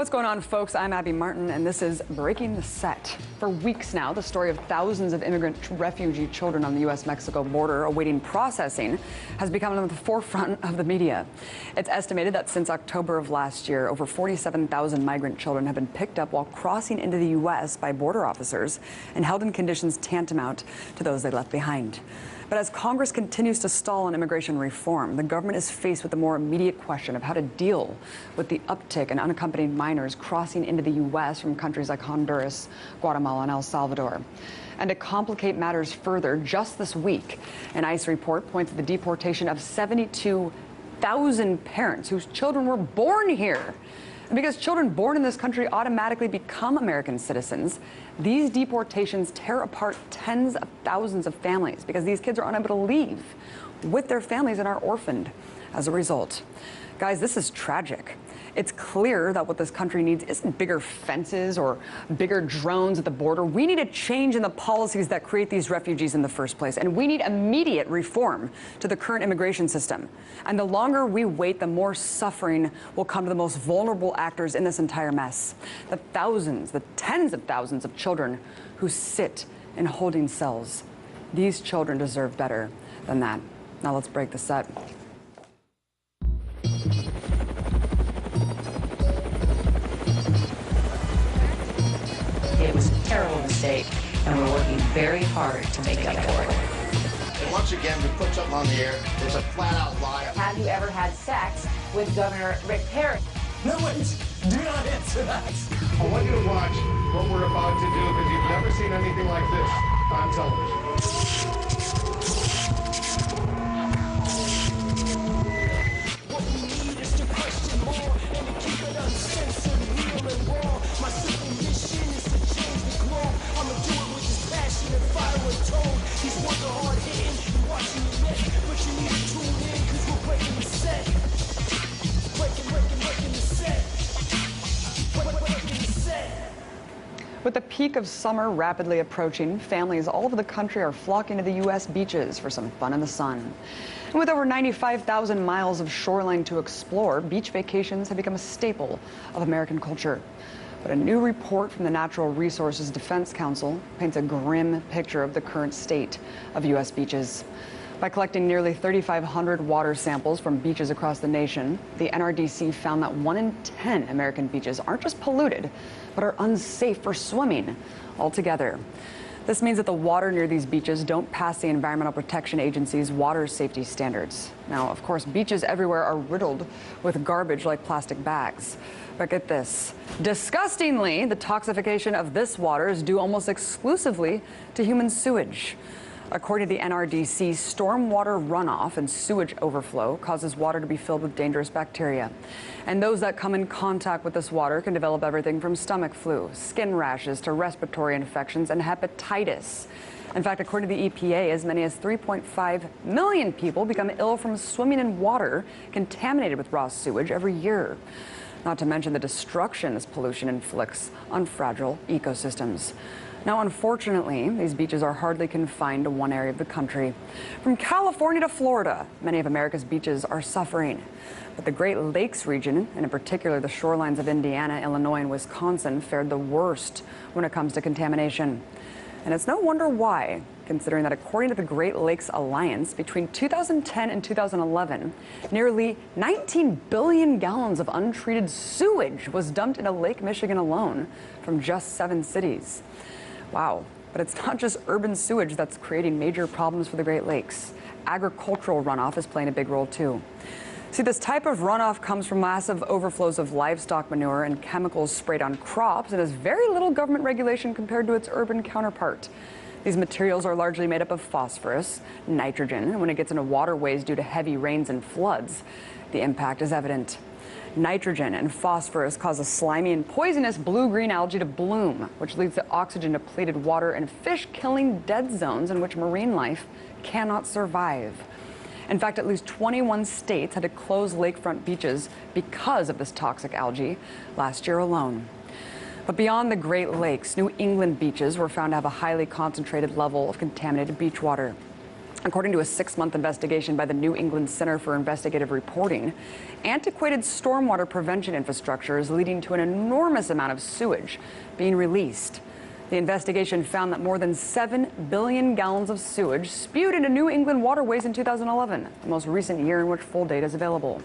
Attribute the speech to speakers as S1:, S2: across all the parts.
S1: What's going on, folks? I'm Abby Martin, and this is Breaking the Set. For weeks now, the story of thousands of immigrant refugee children on the U.S.-Mexico border awaiting processing has become at the forefront of the media. It's estimated that since October of last year, over 47,000 migrant children have been picked up while crossing into the U.S. by border officers and held in conditions tantamount to those they left behind. But as Congress continues to stall on immigration reform, the government is faced with the more immediate question of how to deal with the uptick in unaccompanied minors crossing into the U.S. from countries like Honduras, Guatemala, and El Salvador. And to complicate matters further, just this week, an ICE report points to the deportation of 72,000 parents whose children were born here. And because children born in this country automatically become American citizens, these deportations tear apart tens of thousands of families because these kids are unable to leave with their families and are orphaned as a result. Guys, this is tragic. It's clear that what this country needs isn't bigger fences or bigger drones at the border. We need a change in the policies that create these refugees in the first place. And we need immediate reform to the current immigration system. And the longer we wait, the more suffering will come to the most vulnerable actors in this entire mess. The thousands, the tens of thousands of children who sit in holding cells. These children deserve better than that. Now let's break the set.
S2: It was a terrible mistake, and we're working very hard to make up for it.
S3: And once again, we put something on the air. It's a flat-out lie.
S4: Have you ever had sex with Governor Rick Perry?
S5: No, wait. Do not answer that.
S6: I want you to watch what we're about to do because you've never seen anything like this on television.
S5: What we need is to question more and to keep it uncensored, real and raw. My simple mission is to change the globe. I'ma do it with this passion and fire and tone. These words are hard hitting, you're watching your neck, but you need to tune in because we're breaking the set. Breaking the set. Breaking the set.
S1: With the peak of summer rapidly approaching, families all over the country are flocking to the U.S. beaches for some fun in the sun. And with over 95,000 miles of shoreline to explore, beach vacations have become a staple of American culture. But a new report from the Natural Resources Defense Council paints a grim picture of the current state of U.S. beaches. By collecting nearly 3,500 water samples from beaches across the nation, the NRDC found that 1 in 10 American beaches aren't just polluted, but are unsafe for swimming altogether. This means that the water near these beaches don't pass the Environmental Protection Agency's water safety standards. Now, of course, beaches everywhere are riddled with garbage like plastic bags. But get this, disgustingly, the toxification of this water is due almost exclusively to human sewage. According to the NRDC, stormwater runoff and sewage overflow causes water to be filled with dangerous bacteria. And those that come in contact with this water can develop everything from stomach flu, skin rashes, to respiratory infections and hepatitis. In fact, according to the EPA, as many as 3.5 million people become ill from swimming in water contaminated with raw sewage every year. Not to mention the destruction this pollution inflicts on fragile ecosystems. Now, unfortunately, these beaches are hardly confined to one area of the country. From California to Florida, many of America's beaches are suffering. But the Great Lakes region, and in particular the shorelines of Indiana, Illinois, and Wisconsin, fared the worst when it comes to contamination. And it's no wonder why, considering that according to the Great Lakes Alliance, between 2010 and 2011, nearly 19 billion gallons of untreated sewage was dumped into Lake Michigan alone from just 7 cities. Wow, but it's not just urban sewage that's creating major problems for the Great Lakes. Agricultural runoff is playing a big role too. See, this type of runoff comes from massive overflows of livestock manure and chemicals sprayed on crops and has very little government regulation compared to its urban counterpart. These materials are largely made up of phosphorus, nitrogen, and when it gets into waterways due to heavy rains and floods, the impact is evident. Nitrogen and phosphorus cause a slimy and poisonous blue-green algae to bloom, which leads to oxygen-depleted water and fish-killing dead zones in which marine life cannot survive. In fact, at least 21 states had to close lakefront beaches because of this toxic algae last year alone. But beyond the Great Lakes, New England beaches were found to have a highly concentrated level of contaminated beach water. According to a 6-month investigation by the New England Center for Investigative Reporting, antiquated stormwater prevention infrastructure is leading to an enormous amount of sewage being released. The investigation found that more than 7 billion gallons of sewage spewed into New England waterways in 2011, the most recent year in which full data is available.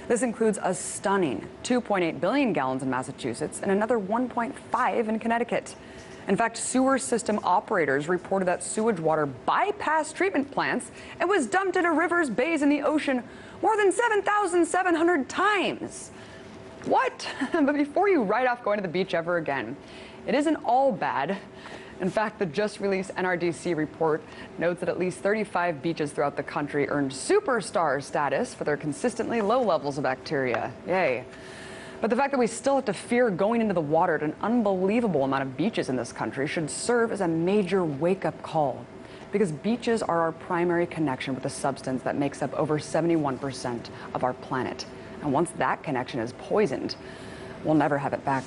S1: This includes a stunning 2.8 billion gallons in Massachusetts and another 1.5 in Connecticut. In fact, sewer system operators reported that sewage water bypassed treatment plants and was dumped into rivers, bays, and the ocean more than 7,700 times. What? But before you write off going to the beach ever again, it isn't all bad. In fact, the just-released NRDC report notes that at least 35 beaches throughout the country earned superstar status for their consistently low levels of bacteria. Yay. But the fact that we still have to fear going into the water at an unbelievable amount of beaches in this country should serve as a major wake-up call. Because beaches are our primary connection with the substance that makes up over 71% of our planet. And once that connection is poisoned, we'll never have it back.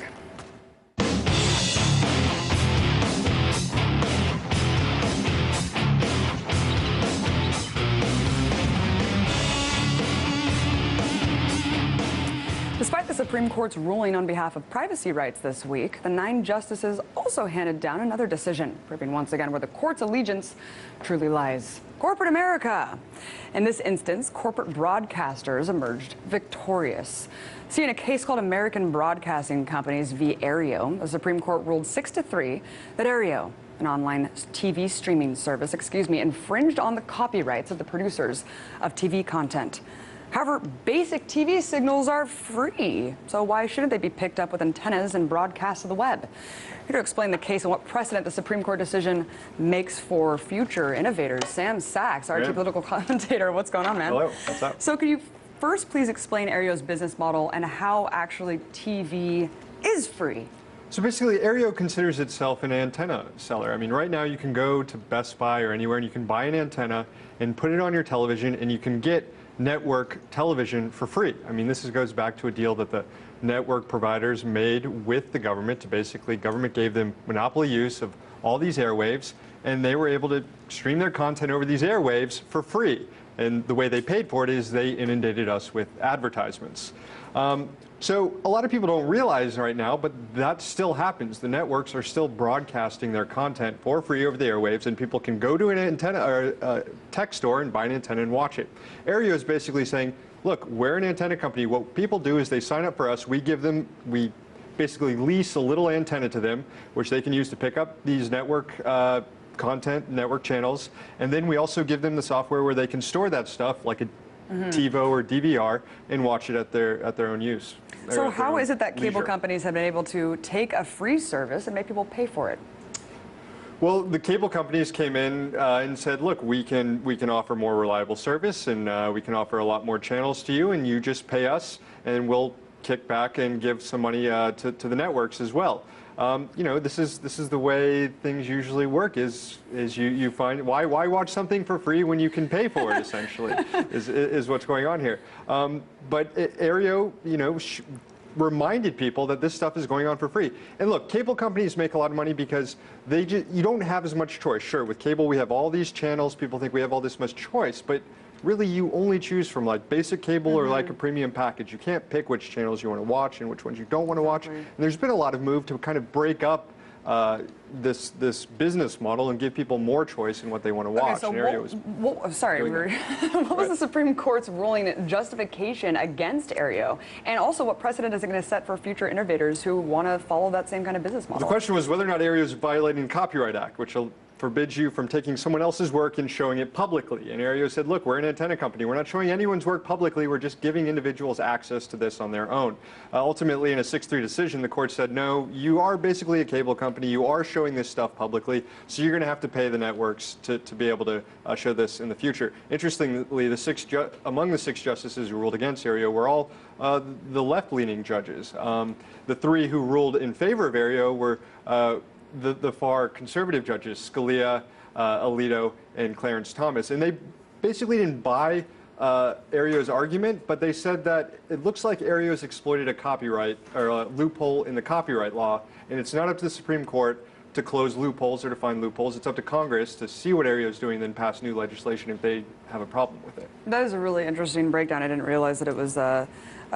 S1: Despite the Supreme Court's ruling on behalf of privacy rights this week, the 9 justices also handed down another decision, proving once again where the court's allegiance truly lies. Corporate America. In this instance, corporate broadcasters emerged victorious. See, in a case called American Broadcasting Companies v. Aereo, the Supreme Court ruled 6-3 that Aereo, an online TV streaming service, infringed on the copyrights of the producers of TV content. However, basic TV signals are free, so why shouldn't they be picked up with antennas and broadcast to the web? Here to explain the case and what precedent the Supreme Court decision makes for future innovators, Sam Sachs, our chief political commentator. What's going on, man?
S7: Hello, what's up?
S1: So could you first please explain Aereo's business model and how actually TV is free?
S7: So basically, Aereo considers itself an antenna seller. I mean, right now you can go to Best Buy or anywhere and you can buy an antenna and put it on your television and you can get network television for free. I mean, this goes back to a deal that the network providers made with the government to basically, government gave them monopoly use of all these airwaves, and they were able to stream their content over these airwaves for free. And the way they paid for it is they inundated us with advertisements. So a lot of people don't realize right now, but that still happens. The networks are still broadcasting their content for free over the airwaves, and people can go to an antenna or a tech store and buy an antenna and watch it. Aereo is basically saying, look, we're an antenna company. What people do is they sign up for us. We basically lease a little antenna to them, which they can use to pick up these network content, network channels, and then we also give them the software where they can store that stuff, like a TiVo or DVR, and watch it at their own use.
S1: So how is it that cable companies have been able to take a free service and make people pay for it?
S7: Well, the cable companies came in and said, look, we can offer more reliable service, and we can offer a lot more channels to you, and you just pay us, and we'll kick back and give some money to the networks as well. You know, this is the way things usually work. Is you find why watch something for free when you can pay for it? Essentially, is what's going on here. But Aereo, you know, reminded people that this stuff is going on for free. And look, cable companies make a lot of money because you don't have as much choice. Sure, with cable we have all these channels. People think we have all this much choice, but really you only choose from like basic cable or like a premium package. You can't pick which channels you want to watch and which ones you don't want to watch. And there's been a lot of move to kind of break up this business model and give people more choice in what they want to watch.
S1: Okay, so what was the Supreme Court's ruling justification against Aereo? And also, what precedent is it going to set for future innovators who want to follow that same kind of business model?
S7: The question was whether or not Aereo is violating the Copyright Act, which forbids you from taking someone else's work and showing it publicly. And Aereo said, look, we're an antenna company. We're not showing anyone's work publicly. We're just giving individuals access to this on their own. Ultimately, in a 6-3 decision, the court said, no, you are basically a cable company. You are showing this stuff publicly, so you're going to have to pay the networks to be able to show this in the future. Interestingly, among the 6 justices who ruled against Aereo were all the left-leaning judges. The 3 who ruled in favor of Aereo were the far conservative judges, Scalia, Alito, and Clarence Thomas. And they basically didn't buy Aereo's argument, but they said that it looks like Aereo's exploited a copyright or a loophole in the copyright law, and it's not up to the Supreme Court to close loopholes or to find loopholes. It's up to Congress to see what Aereo is doing, then pass new legislation if they have a problem with it.
S1: That is a really interesting breakdown. I didn't realize that it was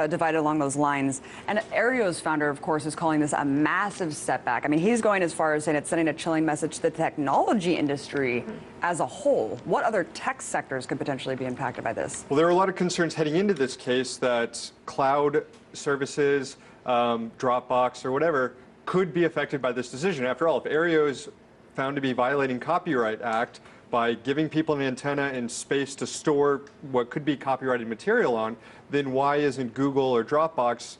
S1: divided along those lines. And Aereo's founder, of course, is calling this a massive setback. I mean, he's going as far as saying it's sending a chilling message to the technology industry as a whole. What other tech sectors could potentially be impacted by this?
S7: Well, there are a lot of concerns heading into this case that cloud services, Dropbox or whatever, could be affected by this decision. After all, if Aereo is found to be violating Copyright Act by giving people an antenna and space to store what could be copyrighted material on, then why isn't Google or Dropbox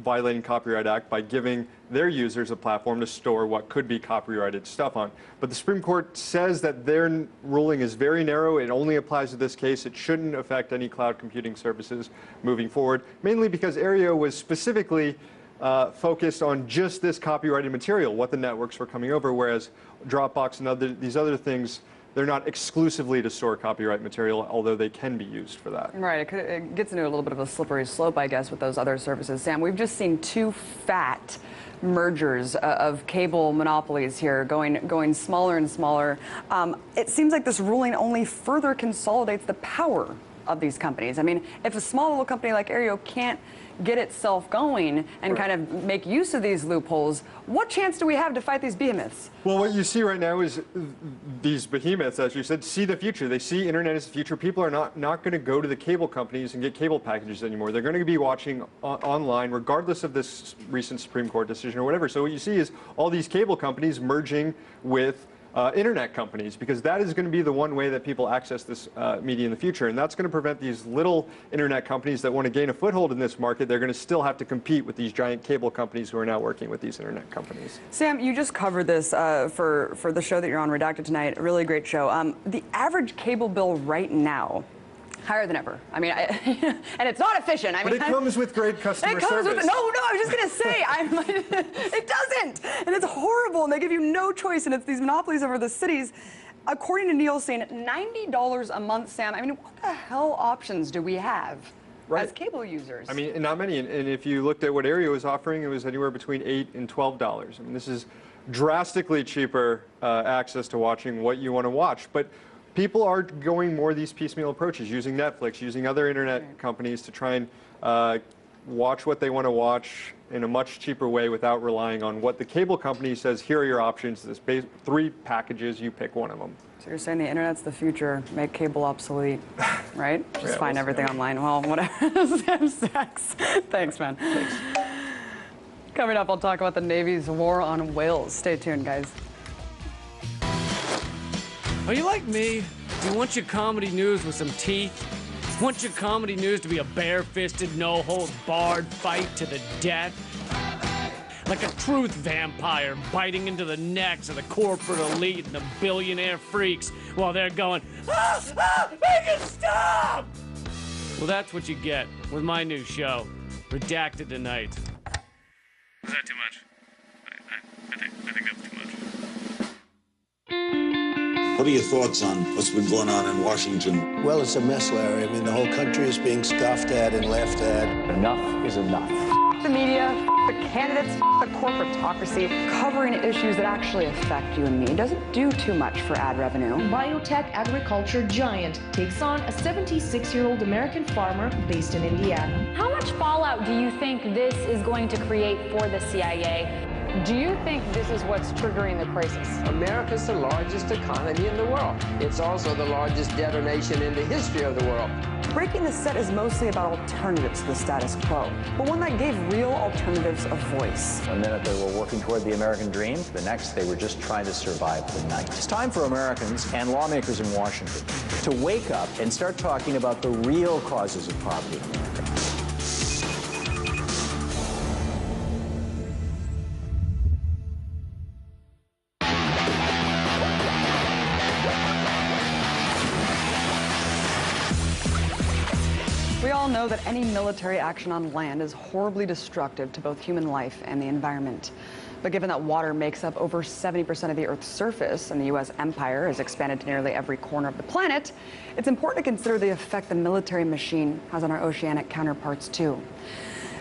S7: violating Copyright Act by giving their users a platform to store what could be copyrighted stuff on? But the Supreme Court says that their ruling is very narrow. It only applies to this case. It shouldn't affect any cloud computing services moving forward, mainly because Aereo was specifically focused on just this copyrighted material, what the networks were coming over, whereas Dropbox and these other things, they're not exclusively to store copyright material, although they can be used for that.
S1: Right. It gets into a little bit of a slippery slope, I guess, with those other services. Sam, we've just seen two fat mergers of cable monopolies here, going smaller and smaller. It seems like this ruling only further consolidates the power of these companies. I mean, if a small little company like Aereo can't get itself going and kind of make use of these loopholes, what chance do we have to fight these behemoths?
S7: Well, what you see right now is these behemoths, as you said, see the future. They see internet as the future. People are not going to go to the cable companies and get cable packages anymore. They're going to be watching online, regardless of this recent Supreme Court decision or whatever. So what you see is all these cable companies merging with internet companies, because that is going to be the one way that people access this media in the future. And that's going to prevent these little internet companies that want to gain a foothold in this market. They're going to still have to compete with these giant cable companies who are now working with these internet companies.
S1: Sam, you just covered this for the show that you're on, Redacted Tonight. A really great show. The average cable bill right now, higher than ever. I mean, and it's not efficient. I mean,
S7: but it comes with great customer service.
S1: No, I was just going to say, it doesn't. And it's horrible, and they give you no choice, and it's these monopolies over the cities. According to Nielsen, $90 a month, Sam. I mean, what the hell options do we have as cable users?
S7: I mean, not many. And if you looked at what Aereo was offering, it was anywhere between $8 and $12. I mean, this is drastically cheaper access to watching what you want to watch. But people are going more these piecemeal approaches, using Netflix, using other internet companies to try and watch what they want to watch in a much cheaper way without relying on what the cable company says, here are your options, this 3 packages, you pick one of them.
S1: So you're saying the internet's the future, make cable obsolete, right? Just find everything online. Well, whatever. Sam Sachs. Thanks, man. Thanks. Coming up, I'll talk about the Navy's war on whales. Stay tuned, guys.
S8: Are you like me? Do you want your comedy news with some teeth? Want your comedy news to be a bare-fisted, no-holds-barred fight to the death? Like a truth vampire biting into the necks of the corporate elite and the billionaire freaks while they're going, make it stop! Well, that's what you get with my new show, Redacted Tonight.
S9: Was that too much? I think that was too much.
S10: What are your thoughts on what's been going on in Washington?
S11: Well, it's a mess, Larry. I mean, the whole country is being scoffed at and laughed at.
S12: Enough is enough.
S1: The media, the candidates, the corporatocracy, covering issues that actually affect you and me doesn't do too much for ad revenue.
S13: Biotech agriculture giant takes on a 76-year-old American farmer based in Indiana.
S14: How much fallout do you think this is going to create for the CIA?
S15: Do you think this is what's triggering the crisis?
S16: America's the largest economy in the world. It's also the largest debtor nation in the history of the world.
S1: Breaking the Set is mostly about alternatives to the status quo, but one that gave real alternatives a voice.
S12: One minute they were working toward the American dream, the next they were just trying to survive the night. It's time for Americans and lawmakers in Washington to wake up and start talking about the real causes of poverty in America.
S1: We all know that any military action on land is horribly destructive to both human life and the environment. But given that water makes up over 70% of the Earth's surface and the U.S. empire has expanded to nearly every corner of the planet, it's important to consider the effect the military machine has on our oceanic counterparts too.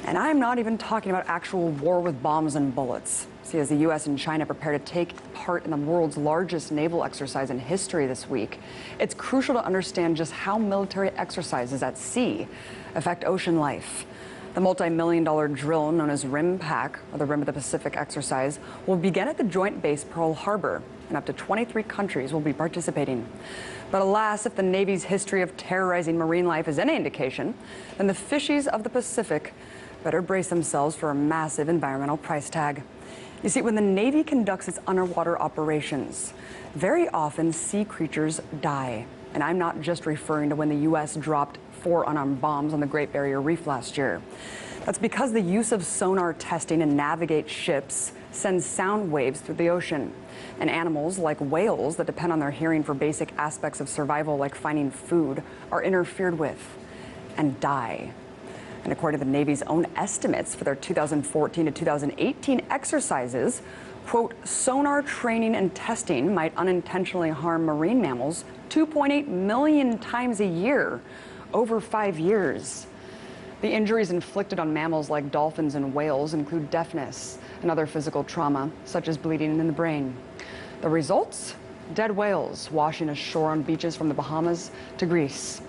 S1: And I'm not even talking about actual war with bombs and bullets. See, as the U.S. and China prepare to take part in the world's largest naval exercise in history this week, it's crucial to understand just how military exercises at sea affect ocean life. The multi-million-dollar drill known as RIMPAC, or the Rim of the Pacific exercise, will begin at the Joint Base Pearl Harbor, and up to 23 countries will be participating. But alas, if the Navy's history of terrorizing marine life is any indication, then the fishies of the Pacific better brace themselves for a massive environmental price tag. You see, when the Navy conducts its underwater operations, very often sea creatures die. And I'm not just referring to when the U.S. dropped 4 unarmed bombs on the Great Barrier Reef last year. That's because the use of sonar testing to navigate ships sends sound waves through the ocean. And animals like whales that depend on their hearing for basic aspects of survival, like finding food, are interfered with and die. And according to the Navy's own estimates for their 2014 to 2018 exercises, quote, sonar training and testing might unintentionally harm marine mammals 2.8 million times a year over 5 years. The injuries inflicted on mammals like dolphins and whales include deafness and other physical trauma, such as bleeding in the brain. The results? Dead whales washing ashore on beaches from the Bahamas to Greece.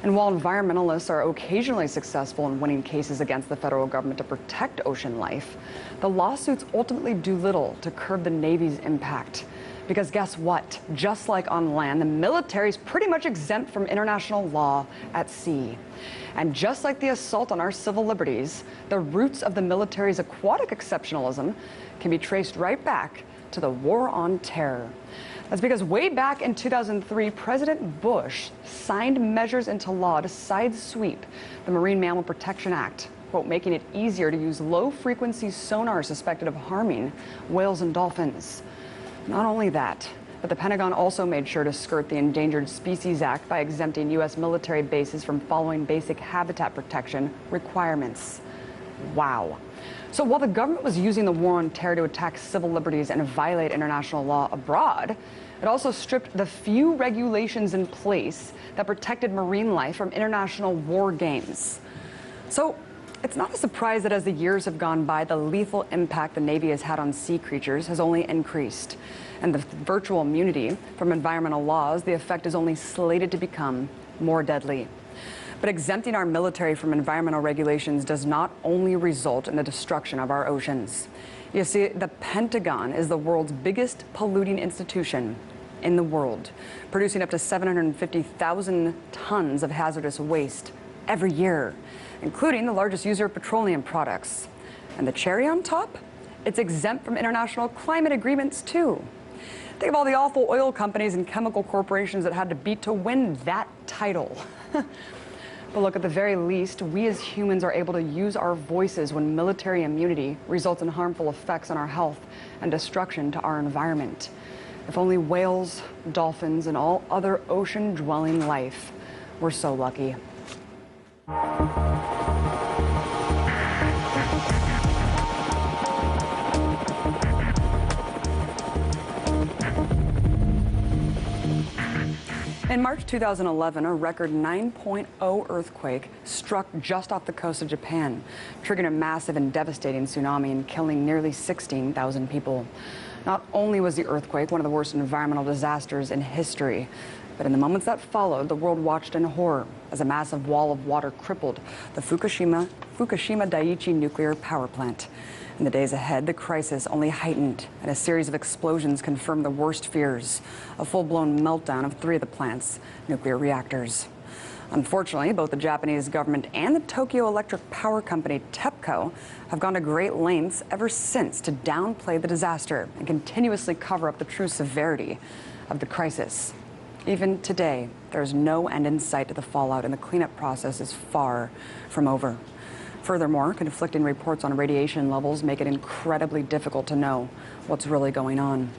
S1: And while environmentalists are occasionally successful in winning cases against the federal government to protect ocean life, the lawsuits ultimately do little to curb the Navy's impact. Because guess what? Just like on land, the military is pretty much exempt from international law at sea. And just like the assault on our civil liberties, the roots of the military's aquatic exceptionalism can be traced right back to the war on terror. That's because way back in 2003, President Bush signed measures into law to sidesweep the Marine Mammal Protection Act, quote, making it easier to use low-frequency sonar suspected of harming whales and dolphins. Not only that, but the Pentagon also made sure to skirt the Endangered Species Act by exempting U.S. military bases from following basic habitat protection requirements. Wow. So while the government was using the war on terror to attack civil liberties and violate international law abroad, it also stripped the few regulations in place that protected marine life from international war games. So it's not a surprise that as the years have gone by, the lethal impact the Navy has had on sea creatures has only increased. And the virtual immunity from environmental laws, the effect is only slated to become more deadly. But exempting our military from environmental regulations does not only result in the destruction of our oceans. You see, the Pentagon is the world's biggest polluting institution in the world, producing up to 750,000 tons of hazardous waste every year, including the largest user of petroleum products. And the cherry on top? It's exempt from international climate agreements, too. Think of all the awful oil companies and chemical corporations that had to beat to win that title. But look, at the very least, we as humans are able to use our voices when military immunity results in harmful effects on our health and destruction to our environment. If only whales, dolphins, and all other ocean-dwelling life were so lucky. In March 2011, a record 9.0 earthquake struck just off the coast of Japan, triggering a massive and devastating tsunami and killing nearly 16,000 people. Not only was the earthquake one of the worst environmental disasters in history, but in the moments that followed, the world watched in horror as a massive wall of water crippled the Fukushima Daiichi nuclear power plant. In the days ahead, the crisis only heightened, and a series of explosions confirmed the worst fears, a full-blown meltdown of 3 of the plant's nuclear reactors. Unfortunately, both the Japanese government and the Tokyo Electric Power Company, TEPCO, have gone to great lengths ever since to downplay the disaster and continuously cover up the true severity of the crisis. Even today, there's no end in sight to the fallout, and the cleanup process is far from over. Furthermore, conflicting reports on radiation levels make it incredibly difficult to know what's really going on.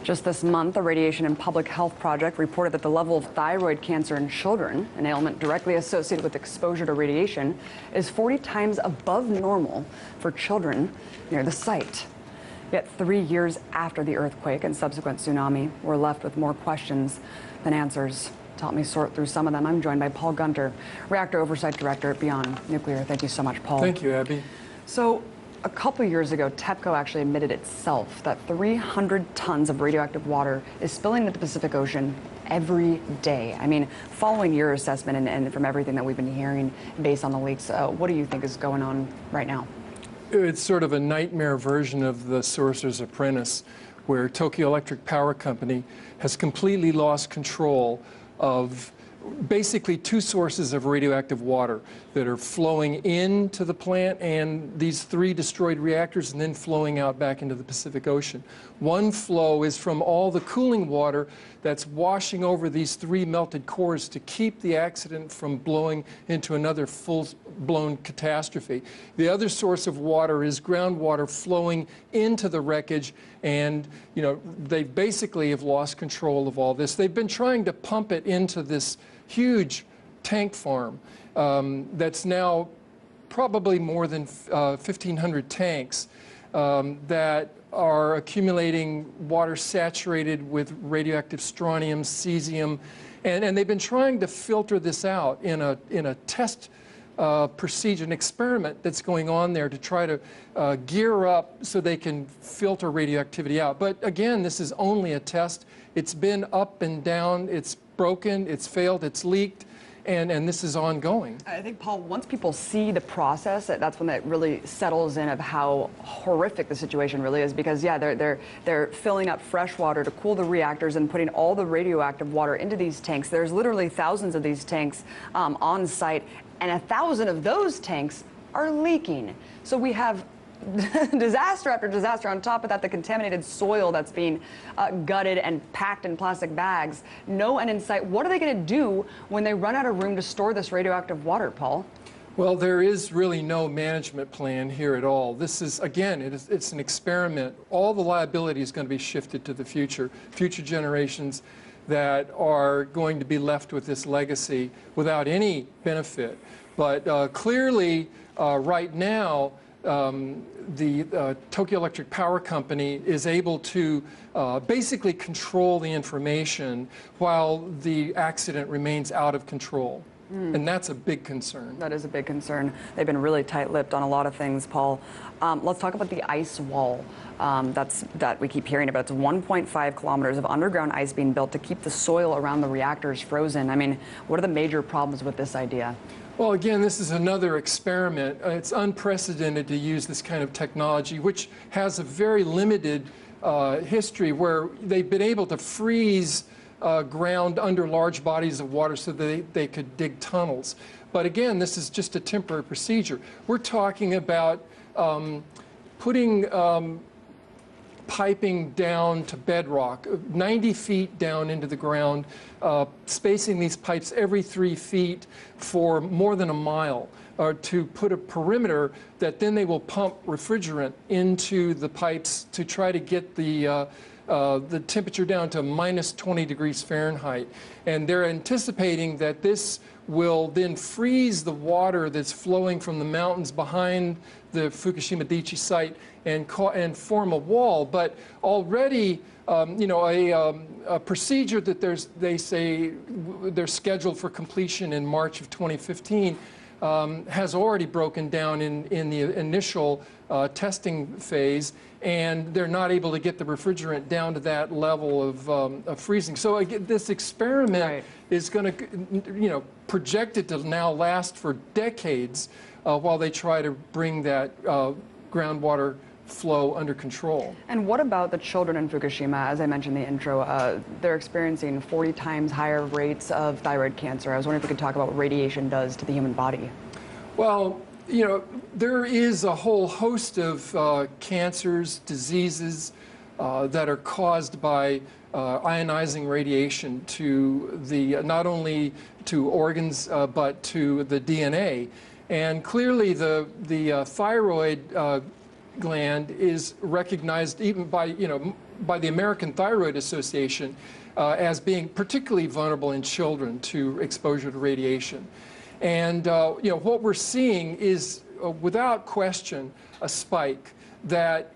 S1: Just this month, the Radiation and Public Health Project reported that the level of thyroid cancer in children, an ailment directly associated with exposure to radiation, is 40 times above normal for children near the site. Yet 3 years after the earthquake and subsequent tsunami, we're left with more questions than answers. To help me sort through some of them, I'm joined by Paul Gunter, Reactor Oversight Director at Beyond Nuclear. Thank you so much, Paul.
S17: Thank you, Abby.
S1: So, a couple years ago, TEPCO actually admitted itself that 300 tons of radioactive water is spilling into the Pacific Ocean every day. I mean, following your assessment and from everything that we've been hearing based on the leaks, what do you think is going on right now?
S17: It's sort of a nightmare version of The Sorcerer's Apprentice, where Tokyo Electric Power Company has completely lost control of basically two sources of radioactive water that are flowing into the plant and these 3 destroyed reactors and then flowing out back into the Pacific Ocean. One flow is from all the cooling water that's washing over these 3 melted cores to keep the accident from blowing into another full-blown catastrophe. The other source of water is groundwater flowing into the wreckage, and they basically have lost control of all this. They've been trying to pump it into this huge tank farm that's now probably more than 1,500 tanks that are accumulating water saturated with radioactive strontium, cesium, and they've been trying to filter this out in a test procedure, an experiment that's going on there to try to gear up so they can filter radioactivity out. But again, this is only a test. It's been up and down, it's broken, it's failed, it's leaked, and this is ongoing.
S1: I think, Paul, once people see the process, that's when it really settles in of how horrific the situation really is. Because yeah, they're filling up fresh water to cool the reactors and putting all the radioactive water into these tanks. There's literally thousands of these tanks on site, and 1,000 of those tanks are leaking. So we have disaster after disaster. On top of that, the contaminated soil that's being gutted and packed in plastic bags. No end in sight. What are they going to do when they run out of room to store this radioactive water, Paul?
S17: Well, there is really no management plan here at all. This is, again, it's an experiment. All the liability is going to be shifted to the future generations that are going to be left with this legacy without any benefit. But clearly, right now, the Tokyo Electric Power Company is able to basically control the information while the accident remains out of control. And that's a big concern.
S1: That is a big concern. They've been really tight-lipped on a lot of things, Paul. Let's talk about the ice wall that we keep hearing about. It's 1.5 kilometers of underground ice being built to keep the soil around the reactors frozen. I mean, what are the major problems with this idea?
S17: Well, again, this is another experiment. It's unprecedented to use this kind of technology, which has a very limited history where they've been able to freeze ground under large bodies of water so that they could dig tunnels. But again, this is just a temporary procedure. We're talking about putting piping down to bedrock, 90 feet down into the ground, spacing these pipes every 3 feet for more than a mile, to put a perimeter that then they will pump refrigerant into the pipes to try to get the temperature down to minus 20 degrees Fahrenheit. And they're anticipating that this will then freeze the water that's flowing from the mountains behind the Fukushima Daiichi site and form a wall. But already, a procedure that they say they're scheduled for completion in March of 2015 has already broken down in the initial testing phase, and they're not able to get the refrigerant down to that level of freezing. So again, this experiment is going to, projected to now last for decades while they try to bring that groundwater flow under control.
S1: And what about the children in Fukushima? As I mentioned in the intro, they're experiencing 40 times higher rates of thyroid cancer. I was wondering if we could talk about what radiation does to the human body.
S17: Well, there is a whole host of cancers, diseases that are caused by ionizing radiation to not only to organs but to the DNA. And clearly the thyroid gland is recognized even by the American Thyroid Association as being particularly vulnerable in children to exposure to radiation. And what we're seeing is without question a spike that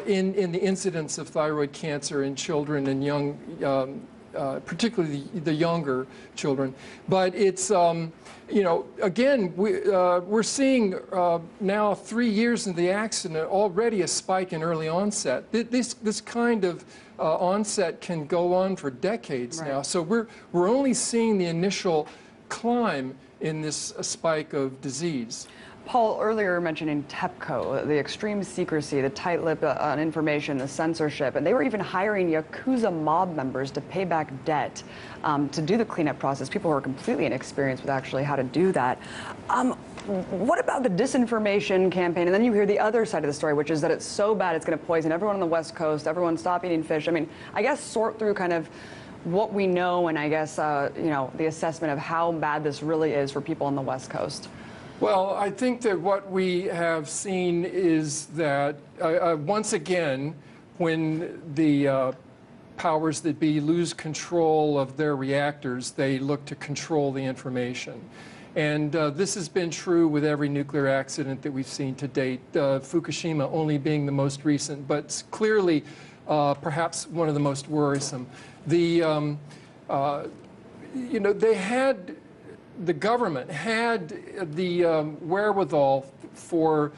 S17: in the incidence of thyroid cancer in children and young particularly the younger children. But it's, you know, again, we're seeing now 3 years into the accident already a spike in early onset. This kind of onset can go on for decades now. So we're only seeing the initial climb in this spike of disease.
S1: Paul, earlier mentioning TEPCO, the extreme secrecy, the tight lip on information, the censorship, and they were even hiring Yakuza mob members to pay back debt to do the cleanup process. People who are completely inexperienced with actually how to do that. What about the disinformation campaign? And then you hear the other side of the story, which is that it's so bad it's going to poison everyone on the West Coast, everyone stop eating fish. I mean, I guess sort through kind of what we know and I guess, you know, the assessment of how bad this really is for people on the West Coast.
S17: Well, I think that what we have seen is that, once again, when the powers that be lose control of their reactors, they look to control the information. And this has been true with every nuclear accident that we've seen to date, Fukushima only being the most recent, but clearly perhaps one of the most worrisome. You know, the government had the wherewithal for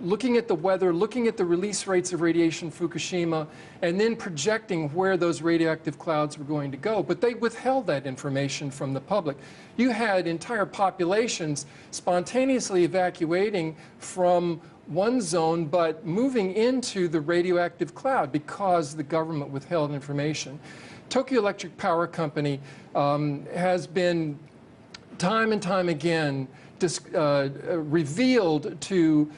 S17: looking at the weather, looking at the release rates of radiation in Fukushima, and then projecting where those radioactive clouds were going to go. But they withheld that information from the public. You had entire populations spontaneously evacuating from one zone, but moving into the radioactive cloud because the government withheld information. Tokyo Electric Power Company has been time and time again revealed to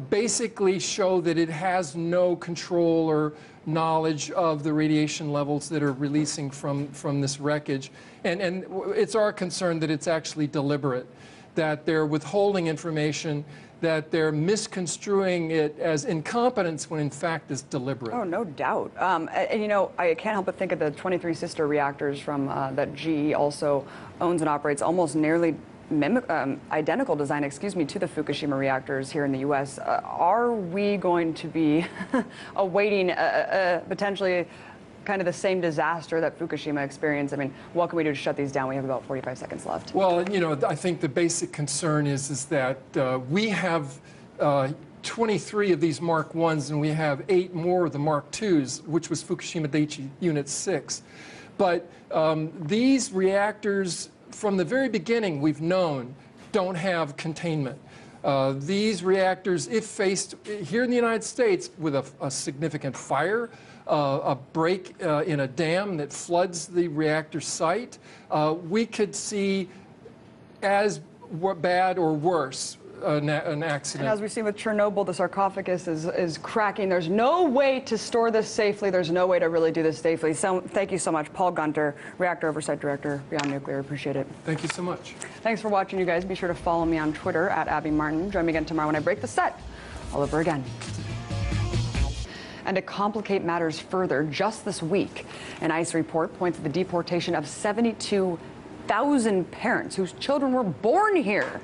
S17: basically show that it has no control or knowledge of the radiation levels that are releasing from this wreckage. And it's our concern that it's actually deliberate, that they're withholding information, that they're misconstruing it as incompetence when in fact it's deliberate.
S1: Oh, no doubt. And you know, I can't help but think of the 23 sister reactors from that GE also owns and operates, almost nearly identical design, excuse me, to the Fukushima reactors here in the U.S. Are we going to be awaiting potentially kind of the same disaster that Fukushima experienced? I mean, what can we do to shut these down? We have about 45 seconds left.
S17: Well, you know, I think the basic concern is that we have 23 of these Mark 1s and we have 8 more of the Mark 2s, which was Fukushima Daiichi Unit 6. But these reactors, from the very beginning, we've known, don't have containment. These reactors, if faced here in the United States with a significant fire, a break in a dam that floods the reactor site, we could see as bad or worse an accident.
S1: And as we've seen with Chernobyl, the sarcophagus is cracking. There's no way to store this safely. There's no way to really do this safely. So thank you so much, Paul Gunter, Reactor Oversight Director, Beyond Nuclear. Appreciate it.
S17: Thank you so much.
S1: Thanks for watching, you guys. Be sure to follow me on Twitter at Abby Martin. Join me again tomorrow when I break the set all over again. And to complicate matters further, just this week, an ICE report points to the deportation of 72,000 parents whose children were born here.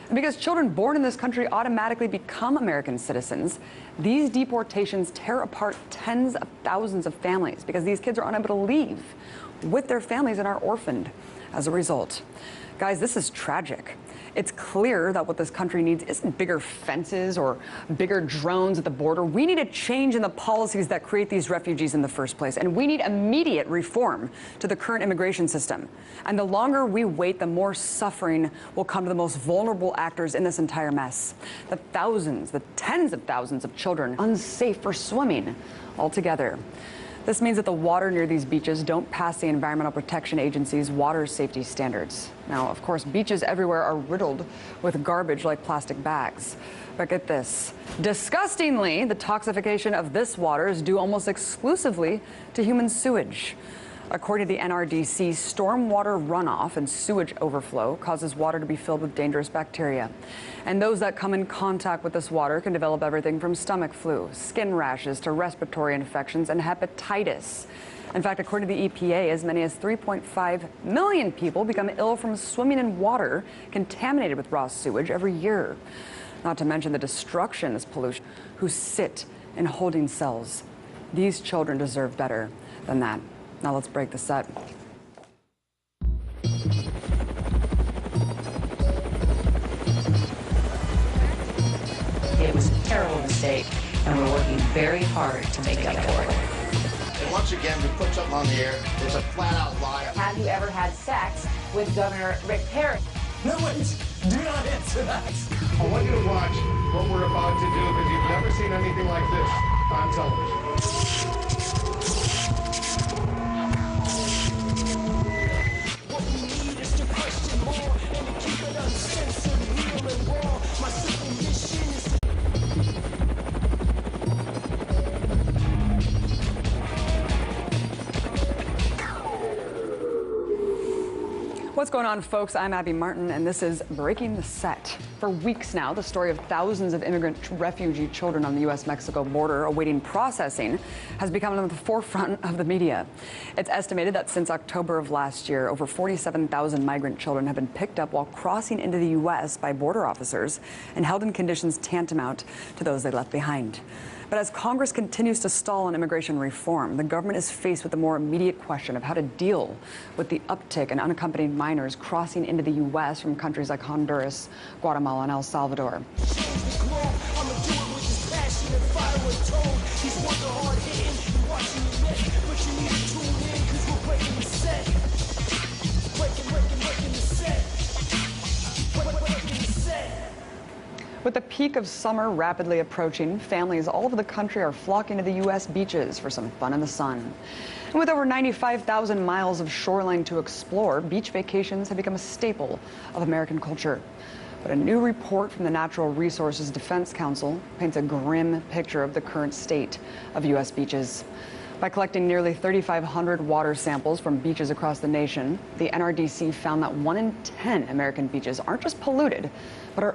S1: And because children born in this country automatically become American citizens, these deportations tear apart tens of thousands of families because these kids are unable to leave with their families and are orphaned as a result. Guys, this is tragic. It's clear that what this country needs isn't bigger fences or bigger drones at the border. We need a change in the policies that create these refugees in the first place. And we need immediate reform to the current immigration system. And the longer we wait, the more suffering will come to the most vulnerable actors in this entire mess. The thousands, the tens of thousands of children unsafe for swimming altogether. This means that the water near these beaches don't pass the Environmental Protection Agency's water safety standards. Now, of course, beaches everywhere are riddled with garbage like plastic bags. But get this, disgustingly, the toxification of this water is due almost exclusively to human sewage. According to the NRDC, stormwater runoff and sewage overflow causes water to be filled with dangerous bacteria. And those that come in contact with this water can develop everything from stomach flu, skin rashes, to respiratory infections and hepatitis. In fact, according to the EPA, as many as 3.5 million people become ill from swimming in water contaminated with raw sewage every year. Not to mention the destruction this pollution who sit in holding cells. These children deserve better than that. Now let's break the set.
S2: It was a terrible mistake, and we're working very hard to make up for it.
S3: And once again, we put something on the air. It's a flat-out lie.
S4: Have you ever had sex with Governor Rick Perry?
S5: No, wait, do not answer that.
S6: I want you to watch what we're about to do because you've never seen anything like this on television.
S5: What we need is to question more and to keep it uncensored, real and raw. My simple mission is to
S1: What's going on, folks? I'm Abby Martin, and this is Breaking the Set. For weeks now, the story of thousands of immigrant refugee children on the U.S.-Mexico border awaiting processing has become on the forefront of the media. It's estimated that since October of last year, over 47,000 migrant children have been picked up while crossing into the U.S. by border officers and held in conditions tantamount to those they left behind. But as Congress continues to stall on immigration reform, the government is faced with the more immediate question of how to deal with the uptick in unaccompanied minors crossing into the U.S. from countries like Honduras, Guatemala, and El Salvador. With the peak of summer rapidly approaching, families all over the country are flocking to the U.S. beaches for some fun in the sun. And with over 95,000 miles of shoreline to explore, beach vacations have become a staple of American culture. But a new report from the Natural Resources Defense Council paints a grim picture of the current state of U.S. beaches. By collecting nearly 3,500 water samples from beaches across the nation, the NRDC found that 1 in 10 American beaches aren't just polluted, but are